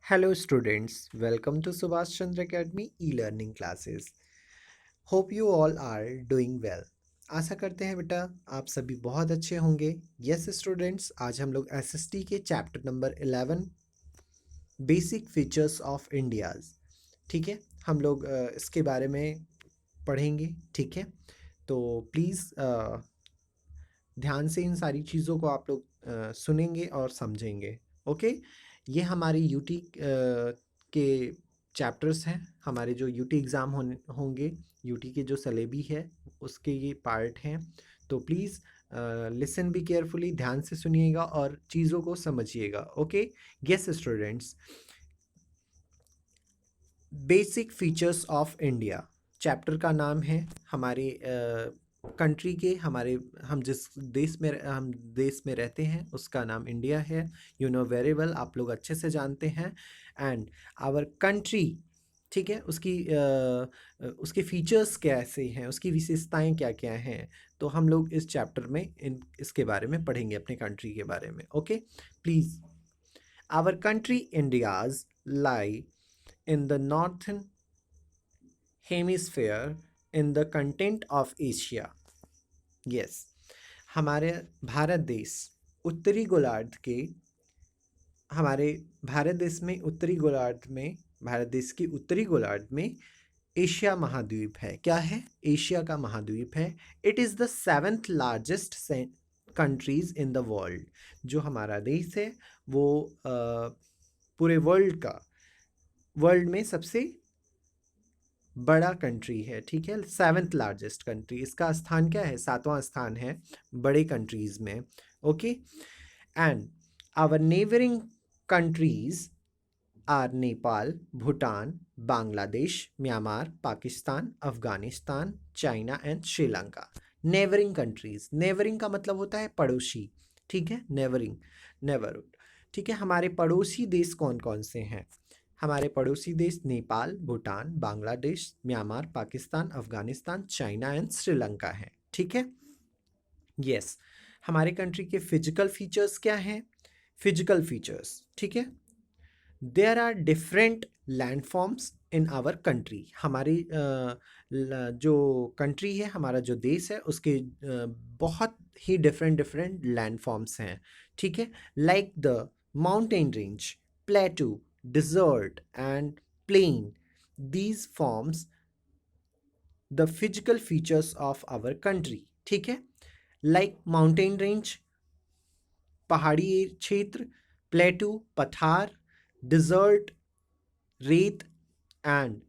Hello students, welcome to Subhash Chandra Academy e-learning classes. Hope you all are doing well. आशा करते हैं बेटा आप सभी बहुत अच्छे होंगे. Yes स्टूडेंट्स, आज हम लोग एसएसटी के chapter number 11 basic features of India's, ठीक है, हम लोग इसके बारे में पढ़ेंगे. ठीक है, तो प्लीज़ ध्यान से इन सारी चीज़ों को आप लोग सुनेंगे और समझेंगे. ओके, ये हमारे यूटी के चैप्टर्स हैं. हमारे जो यूटी एग्ज़ाम होंगे, यूटी के जो सिलेबी है उसके ये पार्ट हैं. तो प्लीज़ लिसन बी केयरफुली, ध्यान से सुनिएगा और चीज़ों को समझिएगा. Okay, yes students, basic features of India chapter का नाम है. हमारे कंट्री के, हमारे हम जिस देश में रहते हैं उसका नाम इंडिया है. यू नो वेरी वेल, आप लोग अच्छे से जानते हैं. एंड आवर कंट्री, ठीक है, उसके फीचर्स कैसे हैं, उसकी विशेषताएं क्या क्या हैं, तो हम लोग इस चैप्टर में इसके बारे में पढ़ेंगे, अपने कंट्री के बारे में. Okay, please. Our country India's lie in the northern hemisphere in the continent of Asia. Yes, हमारे भारत देश उत्तरी गोलार्ध के, हमारे भारत देश में उत्तरी गोलार्ध में, भारत देश की उत्तरी गोलार्ध में एशिया महाद्वीप है. क्या है? एशिया का महाद्वीप है. It is the 7th largest countries in the world. जो हमारा देश है वो पूरे वर्ल्ड में सबसे बड़ा कंट्री है. ठीक है, 7th लार्जेस्ट कंट्री. इसका स्थान क्या है? 7वां स्थान है बड़े कंट्रीज में. Okay, and our neighbouring countries are Nepal, Bhutan, Bangladesh, Myanmar, Pakistan, Afghanistan, China and Sri Lanka. Neighbouring countries, neighbouring का मतलब होता है पड़ोसी. ठीक है, नेबरिंग, नेबरहुड. ठीक है, हमारे पड़ोसी देश कौन कौन से हैं? हमारे पड़ोसी देश Nepal, Bhutan, Bangladesh, Myanmar, Pakistan, Afghanistan, China and Sri Lanka है. ठीक है, यस. हमारे कंट्री के फिजिकल फीचर्स क्या हैं? फिजिकल फीचर्स, ठीक है, there are different landforms in our country. हमारी जो कंट्री है, हमारा जो देश है, उसके बहुत ही डिफरेंट लैंडफॉर्म्स हैं. ठीक है, like the mountain range, प्लेटू, desert and plain. These forms the physical features of our country. ठीक है, like mountain range पहाड़ी क्षेत्र, प्लेटू पठार, डिजर्ट रेत, एंड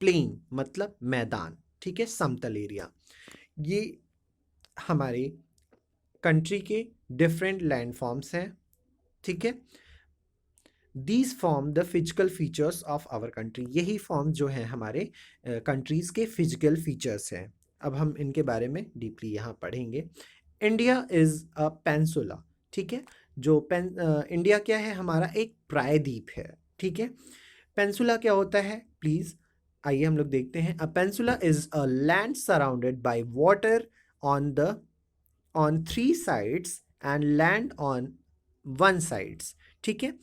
प्लेन मतलब मैदान. ठीक है, समतल एरिया. ये हमारे कंट्री के डिफरेंट लैंड फॉर्म्स हैं. ठीक है, These form the physical features of our country. यही फॉर्म जो है हमारे कंट्रीज़ के फिजिकल फीचर्स हैं. अब हम इनके बारे में डीपली यहाँ पढ़ेंगे. India is a peninsula. ठीक है, जो इंडिया क्या है? हमारा एक प्रायद्वीप है. ठीक है, पेंसुला क्या होता है? प्लीज़ आइए हम लोग देखते हैं. A peninsula is a land surrounded by water on 3 sides and land on 1 sides. ठीक है,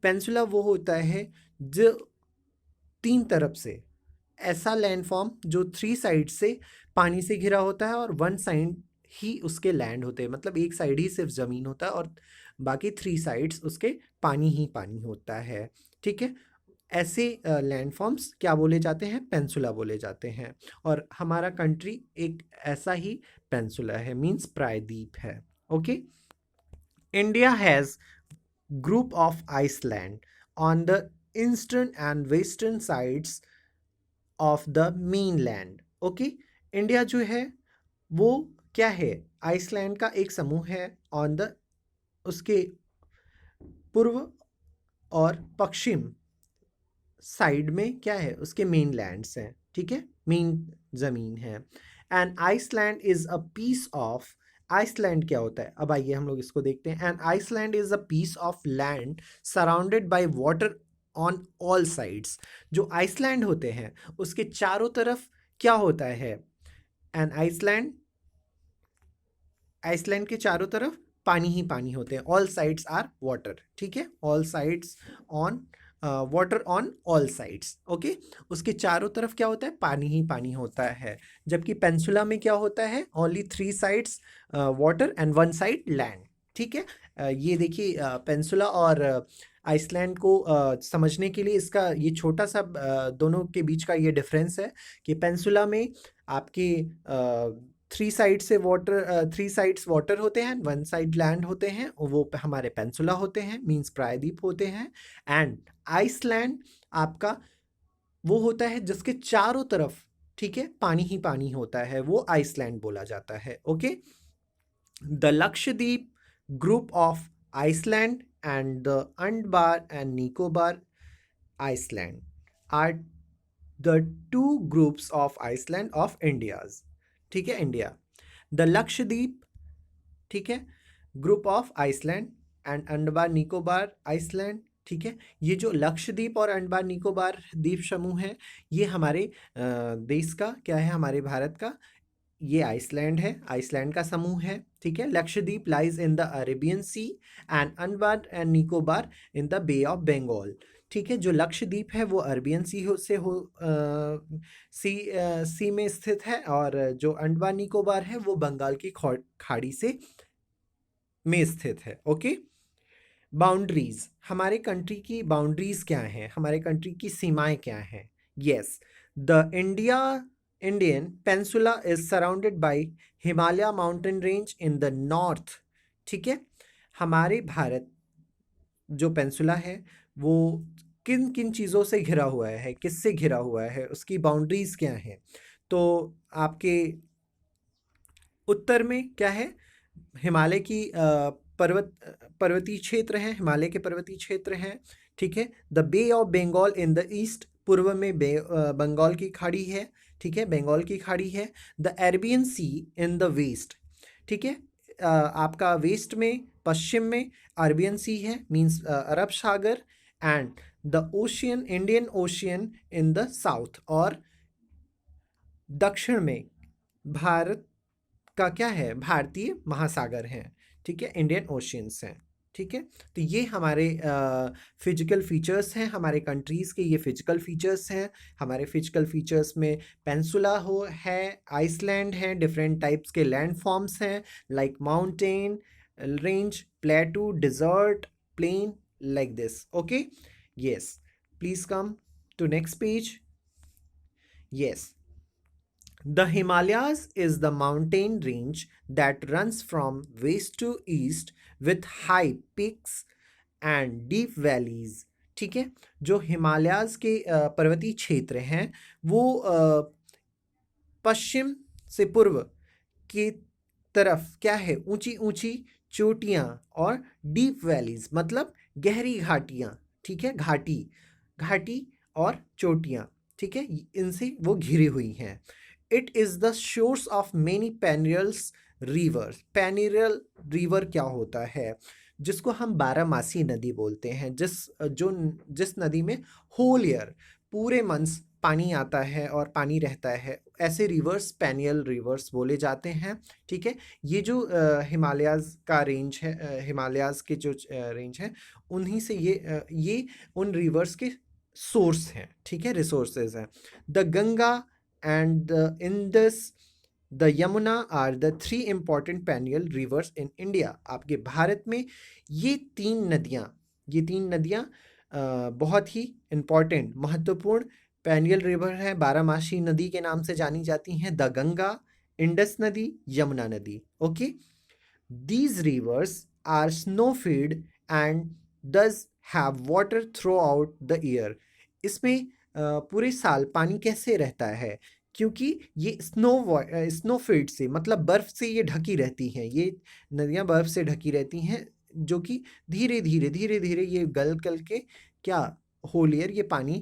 पेंसुला वो होता है जो 3 तरफ से, ऐसा लैंडफॉर्म जो 3 साइड से पानी से घिरा होता है और 1 साइड ही उसके लैंड होते हैं. मतलब एक साइड ही सिर्फ ज़मीन होता है और बाकी 3 साइड्स उसके पानी ही पानी होता है. ठीक है, ऐसे लैंडफॉर्म्स क्या बोले जाते हैं? पेंसुला बोले जाते हैं. और हमारा कंट्री एक ऐसा ही पेंसुला है, मीन्स प्रायद्वीप है. Okay, India has group of Iceland on the eastern and western sides of the mainland. Okay, India जो है वो क्या है? आइसलैंड का एक समूह है. ऑन द, उसके पूर्व और पश्चिम साइड में क्या है? उसके मेन लैंड्स हैं. ठीक है, मेन ज़मीन है. And island is a piece of, island क्या होता है? अब आइए हम लोग इसको देखते हैं. And island is a piece of land surrounded by water on all sides. जो आइसलैंड होते हैं उसके चारों तरफ क्या होता है? एंड आइसलैंड के चारों तरफ पानी ही पानी होते हैं. All sides are water. ठीक है, all sides on water on all sides. Okay, उसके चारों तरफ क्या होता है, पानी ही पानी होता है। जबकि पेंसुला में क्या होता है, only 3 sides water and 1 side land. ठीक है, ये देखिए पेंसुला और आइसलैंड को समझने के लिए इसका ये छोटा सा दोनों के बीच का ये डिफरेंस है कि पेंसुला में आपके 3 साइड से वाटर 3 साइड्स वाटर होते हैं, 1 साइड लैंड होते हैं, वो हमारे पेंसुला होते हैं, मीन्स प्रायद्वीप होते हैं। एंड आइसलैंड आपका वो होता है जिसके चारों तरफ, ठीक है, पानी ही पानी होता है, वो आइसलैंड बोला जाता है। Okay, the Lakshadweep group of Iceland and the Andaman and Nicobar Iceland are the two groups of Iceland of India's। ठीक है, इंडिया द लक्षद्वीप, ठीक है, group of island and Andaman Nicobar island. ठीक है, ये जो लक्षद्वीप और अंडमान निकोबार द्वीप समूह है, ये हमारे देश का क्या है, हमारे भारत का ये आइसलैंड है, आइसलैंड का समूह है। ठीक है, Lakshadweep lies in the Arabian Sea and Andaman and Nicobar in the Bay of Bengal. ठीक है, जो लक्षद्वीप है वो अरबियन सी में स्थित है, और जो अंडमान निकोबार है वो बंगाल की खाड़ी से में स्थित है। ओके, बाउंड्रीज, हमारे कंट्री की बाउंड्रीज क्या हैं, हमारे कंट्री की सीमाएं क्या हैं। Yes, the Indian peninsula is surrounded by Himalaya mountain range in the north. ठीक है, हमारे भारत जो पेंसुला है वो किन किन चीज़ों से घिरा हुआ है, किससे घिरा हुआ है, उसकी बाउंड्रीज क्या हैं। तो आपके उत्तर में क्या है, हिमालय की पर्वतीय क्षेत्र हैं, हिमालय के पर्वतीय क्षेत्र हैं। ठीक है, the Bay of Bengal in the east, पूर्व में बंगाल की खाड़ी है। ठीक है, बंगाल की खाड़ी है। The Arabian Sea in the west. ठीक है, आपका वेस्ट में, पश्चिम में अरेबियन सी है, means Arab Sagar. And the ocean, Indian ocean in the south, और दक्षिण में भारत का क्या है, भारतीय महासागर हैं। ठीक है, इंडियन ओशियंस हैं। ठीक है, तो ये हमारे फिजिकल फीचर्स हैं, हमारे कंट्रीज़ के ये फिजिकल फीचर्स हैं। हमारे फिजिकल फीचर्स में पेंसुला है, आइसलैंड है, डिफरेंट टाइप्स के लैंड फॉर्म्स हैं, like mountain range, plateau, desert, plain, like this. Okay, yes, please come to next page. Yes, the Himalayas is the mountain range that runs from west to east with high peaks and deep valleys। ठीक है, जो हिमालयाज के पर्वतीय क्षेत्र हैं वो पश्चिम से पूर्व की तरफ क्या है, ऊंची ऊंची चोटियां और डीप वैलीज, मतलब गहरी घाटियां। ठीक है, घाटी और चोटियां, ठीक है, इनसे वो घिरी हुई हैं। It is the source of many perennial rivers. Perennial river क्या होता है, जिसको हम बारहमासी नदी बोलते हैं, जिस नदी में होल ईयर, पूरे मंथ्स पानी आता है और पानी रहता है, ऐसे रिवर्स पेनियल रिवर्स बोले जाते हैं। ठीक है, ये जो हिमालयाज़ का रेंज है, हिमालयाज़ के जो रेंज है, उन्हीं से ये उन रिवर्स के सोर्स हैं। ठीक है, रिसोर्सेज हैं। The Ganga and the Indus, the Yamuna are the 3 important perennial rivers in India। आपके भारत में ये तीन नदियाँ बहुत ही इम्पॉर्टेंट, महत्वपूर्ण पेरिनियल रिवर है, बारहमासी नदी के नाम से जानी जाती हैं। द गंगा, इंडस नदी, यमुना नदी। Okay, these rivers are snow fed and thus have water throughout the year। इसमें पूरे साल पानी कैसे रहता है, क्योंकि ये स्नो फील्ड से, मतलब बर्फ़ से ये ढकी रहती हैं, ये नदियाँ बर्फ़ से ढकी रहती हैं, जो कि धीरे धीरे ये गल के क्या, होल ईयर ये पानी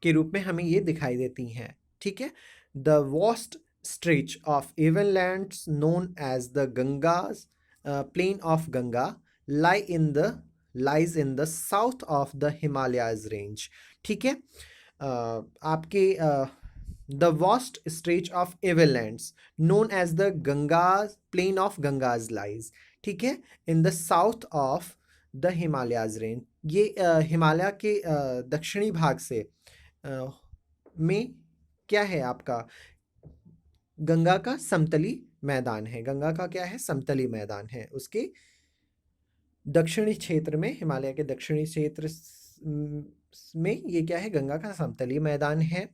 के रूप में हमें ये दिखाई देती हैं। ठीक है, the vast stretch of even lands known as the Ganga's plain of Ganga lies in the south of the Himalayas range. ठीक है, आपके the vast stretch of ever lands known as the Ganga's plain of Gangas lies. ठीक है, in the south of the Himalayas range. ये हिमालय के दक्षिणी भाग से में क्या है आपका, गंगा का समतली मैदान है। गंगा का क्या है, समतली मैदान है। उसके दक्षिणी क्षेत्र में, हिमालय के दक्षिणी क्षेत्र में ये क्या है, गंगा का समतली मैदान है।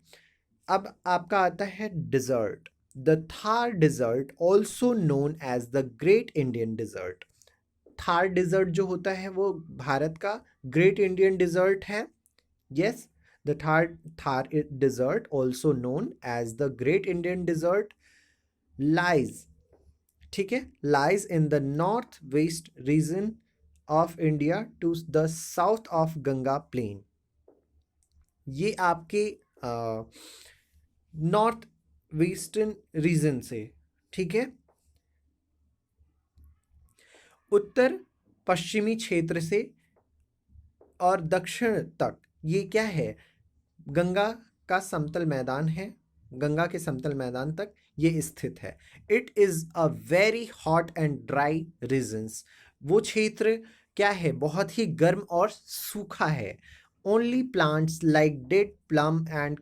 अब आपका आता है desert. The Thar desert also known as the great Indian desert. Thar desert जो होता है वो भारत का ग्रेट इंडियन डिजर्ट है। Yes, the Thar desert also known as the great Indian desert lies, ठीक है, lies in the north west region of India to the south of Ganga plain. ये आपके नॉर्थ वेस्टर्न रीजन से, ठीक है, उत्तर पश्चिमी क्षेत्र से और दक्षिण तक ये क्या है, गंगा का समतल मैदान है। गंगा के समतल मैदान तक ये स्थित है। It is a very hot and dry regions. वो क्षेत्र क्या है, बहुत ही गर्म और सूखा है। Only plants like dead plum and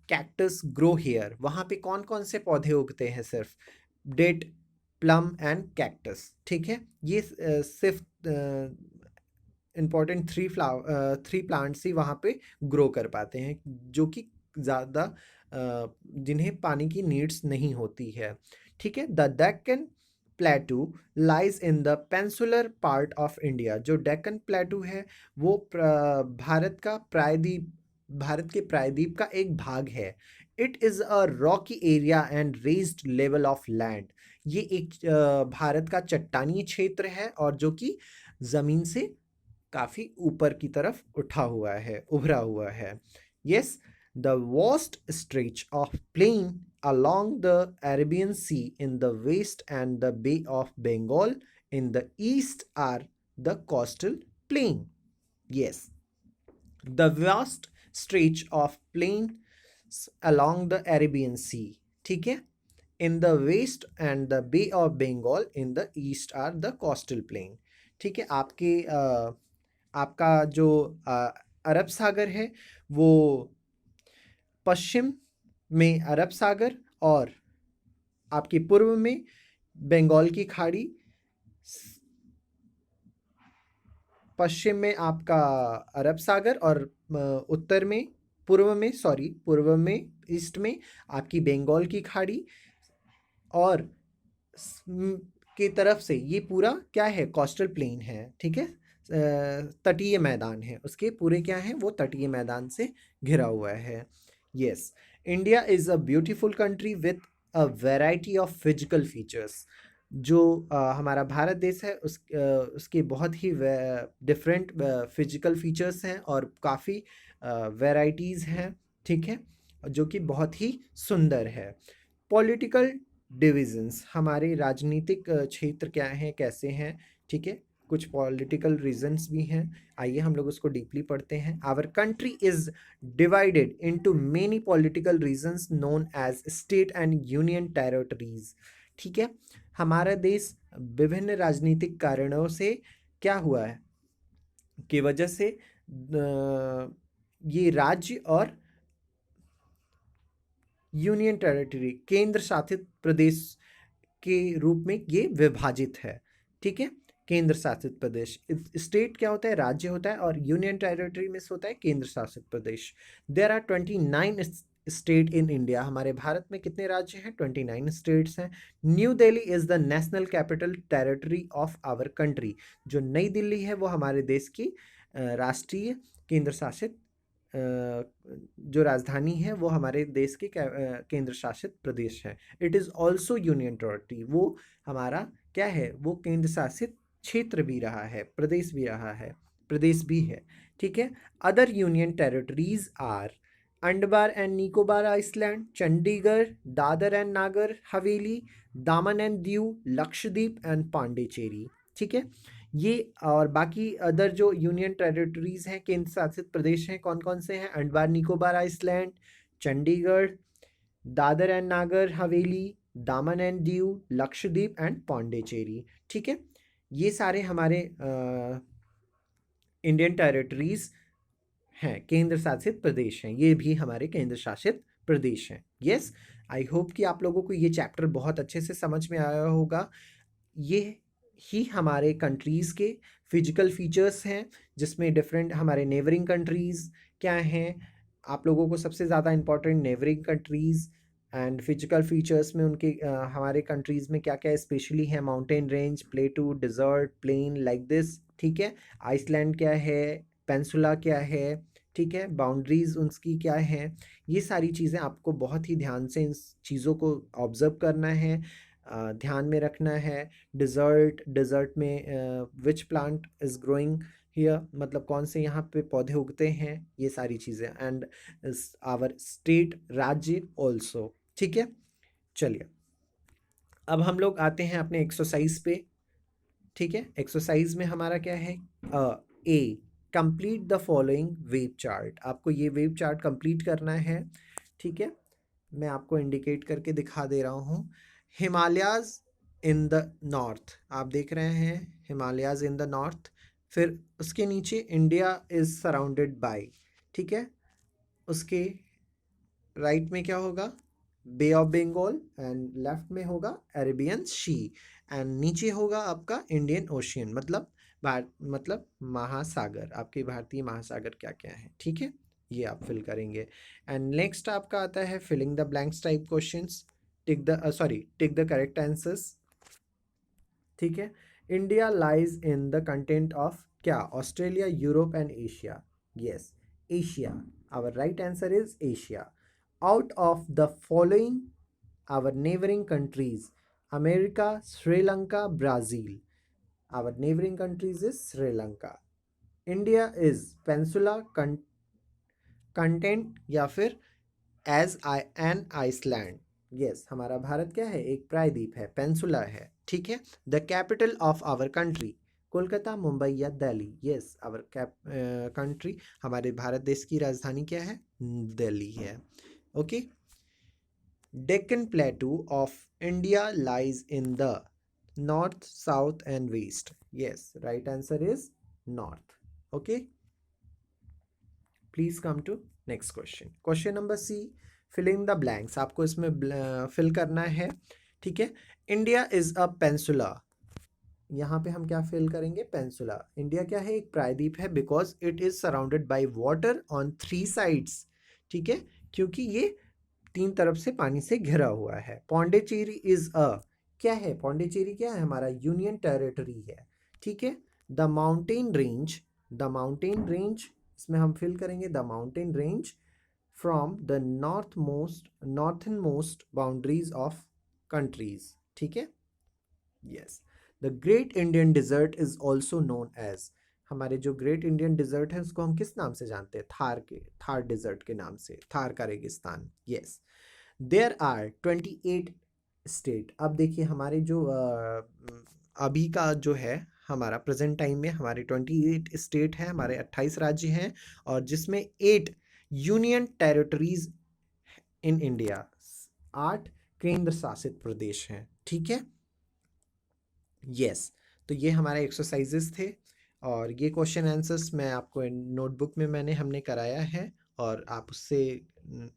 cactus grow here. वहाँ पे कौन कौन से पौधे उगते हैं, सिर्फ डेड प्लम एंड कैक्टस, ठीक है। ये सिर्फ इम्पॉर्टेंट थ्री प्लांट्स ही वहाँ पे ग्रो कर पाते हैं, जो कि ज़्यादा जिन्हें पानी की नीड्स नहीं होती है, ठीक है। The Deccan plateau lies in the peninsular part of India. जो डेक्कन प्लेटू है वो भारत के प्रायद्वीप का एक भाग है। It is a Rocky area and raised level of land. ये एक भारत का चट्टानी क्षेत्र है और जो कि ज़मीन से काफ़ी ऊपर की तरफ उठा हुआ है, उभरा हुआ है। Yes, the vast stretch of plain along the Arabian Sea in the west and the Bay of Bengal in the east are the coastal plain. Yes, the vast stretch of plains along the Arabian Sea, ठीक है, in the west and the Bay of Bengal in the east are the coastal plain, ठीक है। आपका जो अरब सागर है वो पश्चिम में अरब सागर और आपके पूर्व में बंगाल की खाड़ी, पश्चिम में आपका अरब सागर और उत्तर में पूर्व में ईस्ट में आपकी बंगाल की खाड़ी और की तरफ से ये पूरा क्या है, कोस्टल प्लेन है, ठीक है। तटीय मैदान है, उसके पूरे क्या हैं, वो तटीय मैदान से घिरा हुआ है। Yes, India is a beautiful country with a variety of physical features. जो हमारा भारत देश है उसके बहुत ही डिफरेंट फिजिकल फीचर्स हैं और काफ़ी वैराइटीज़ हैं, ठीक है, जो कि बहुत ही सुंदर है। पॉलिटिकल डिविजन्स, हमारे राजनीतिक क्षेत्र क्या हैं, कैसे हैं, ठीक है, कुछ पॉलिटिकल रीजन्स भी हैं। आइए हम लोग उसको डीपली पढ़ते हैं। Our country is divided into many political regions known as state and union territories, ठीक है। हमारा देश विभिन्न राजनीतिक कारणों से क्या हुआ है, की वजह से ये राज्य और यूनियन टेरिटरी, केंद्र शासित प्रदेश के रूप में ये विभाजित है, ठीक है। केंद्र शासित प्रदेश, स्टेट क्या होता है, राज्य होता है, और यूनियन टेरिटरी में से होता है केंद्र शासित प्रदेश। There are 29 state in India. हमारे भारत में कितने राज्य हैं, 29 स्टेट्स हैं। New Delhi is the national capital territory of our country. जो नई दिल्ली है वो हमारे देश की राष्ट्रीय केंद्र शासित जो राजधानी है वो हमारे देश के केंद्र शासित प्रदेश है। It is also union territory, वो हमारा क्या है, वो केंद्र शासित क्षेत्र भी रहा है, प्रदेश भी रहा है, प्रदेश भी है, ठीक है। Other union territories are Andaman and Nicobar island, Chandigarh, Dadra and Nagar Haveli, Daman and Diu, Lakshadweep and Pondicherry, ठीक है। ये और बाकी अदर जो यूनियन टेरिटरीज हैं, केंद्र शासित प्रदेश हैं, कौन कौन से हैं, Andaman Nicobar island, Chandigarh, Dadra and Nagar Haveli, Daman and Diu, Lakshadweep and Pondicherry, ठीक है। ये सारे हमारे इंडियन टेरिटरीज हैं, केंद्र शासित प्रदेश हैं, ये भी हमारे केंद्र शासित प्रदेश हैं। यस, आई होप कि आप लोगों को ये चैप्टर बहुत अच्छे से समझ में आया होगा। ये ही हमारे कंट्रीज़ के फिजिकल फीचर्स हैं, जिसमें डिफरेंट हमारे नेबरिंग कंट्रीज़ क्या हैं, आप लोगों को सबसे ज़्यादा important neighbouring countries and physical features में उनके हमारे कंट्रीज़ में क्या क्या स्पेशली है, mountain range, plateau, desert, plain, like this, ठीक है। आइसलैंड क्या है, पेंसुला क्या है, ठीक है, बाउंड्रीज उसकी क्या है, ये सारी चीज़ें आपको बहुत ही ध्यान से इन चीज़ों को ऑब्जर्व करना है, ध्यान में रखना है। डिज़र्ट में which plant is growing here, मतलब कौन से यहाँ पे पौधे उगते हैं, ये सारी चीज़ें, एंड आवर स्टेट, राज्य ऑल्सो, ठीक है। चलिए अब हम लोग आते हैं अपने एक्सरसाइज पे, ठीक है। एक्सरसाइज में हमारा क्या है, A, complete the following web chart. आपको ये वेव चार्ट कंप्लीट करना है, ठीक है। मैं आपको इंडिकेट करके दिखा दे रहा हूँ। हिमालयाज इन द नॉर्थ, आप देख रहे हैं हिमालयाज इन द नॉर्थ, फिर उसके नीचे इंडिया इज सराउंडेड बाय, ठीक है। उसके राइट में क्या होगा, बे ऑफ बंगाल, एंड लेफ्ट में होगा अरेबियन सी, एंड नीचे होगा आपका इंडियन ओशियन, मतलब महासागर, आपके भारतीय महासागर क्या क्या है, ठीक है। ये आप फिल करेंगे। एंड नेक्स्ट आपका आता है filling the blanks type questions, tick the correct answers, ठीक है। India lies in the continent of क्या, Australia, Europe and Asia. Yes, Asia, our right answer is Asia. Out of the following our neighbouring countries, America, Sri Lanka, Brazil, our neighbouring countries is Sri Lanka. India is peninsula continent या फिर as an Iceland. Yes, हमारा भारत क्या है, एक प्रायद्वीप है, पेंसुला है, ठीक है। The capital of our country, Kolkata, Mumbai या दिल्ली। यस, आवर कंट्री, हमारे भारत देश की राजधानी क्या है, दिल्ली है, okay. Deccan plateau of India lies in the north, south and west. Yes, right answer is north, okay. Please come to next question, question number C, fill in the blanks. आपको इसमें fill करना है, ठीक है। इंडिया इज अ पेंसुला, यहाँ पे हम क्या फिल करेंगे, पेंसुला। इंडिया क्या है, एक प्रायद्वीप है, because it is surrounded by water on 3 sides, ठीक है, क्योंकि ये 3 तरफ से पानी से घिरा हुआ है। पौंडीचेरी इज अ, क्या है, पौंडीचेरी क्या है, हमारा यूनियन टेरिटरी है, ठीक है। द माउंटेन रेंज, इसमें हम फिल करेंगे the mountain range from the northern most boundaries of countries, ठीक है। Yes, the great Indian desert is also known as, हमारे जो ग्रेट इंडियन डिजर्ट है उसको हम किस नाम से जानते हैं, थार डिजर्ट के नाम से, थार का रेगिस्तान। Yes, there are 28 state. अब देखिए हमारे जो अभी का जो है, हमारा प्रेजेंट टाइम में हमारे 28 स्टेट हैं, हमारे 28 राज्य हैं, और जिसमें 8 यूनियन टेरिटरीज इन इंडिया, 8 केंद्र शासित प्रदेश हैं, ठीक है। यस, तो ये हमारे एक्सरसाइजेस थे, और ये क्वेश्चन आंसर्स मैं आपको नोटबुक में हमने कराया है, और आप उससे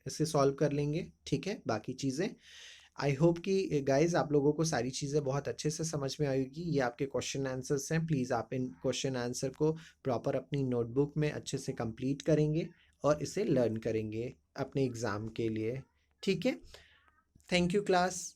इसे सॉल्व कर लेंगे, ठीक है। बाकी चीज़ें आई होप कि गाइज आप लोगों को सारी चीज़ें बहुत अच्छे से समझ में आएगी। ये आपके क्वेश्चन आंसर्स हैं, प्लीज़ आप इन क्वेश्चन आंसर को प्रॉपर अपनी नोटबुक में अच्छे से कंप्लीट करेंगे और इसे लर्न करेंगे अपने एग्ज़ाम के लिए, ठीक है। Thank you class.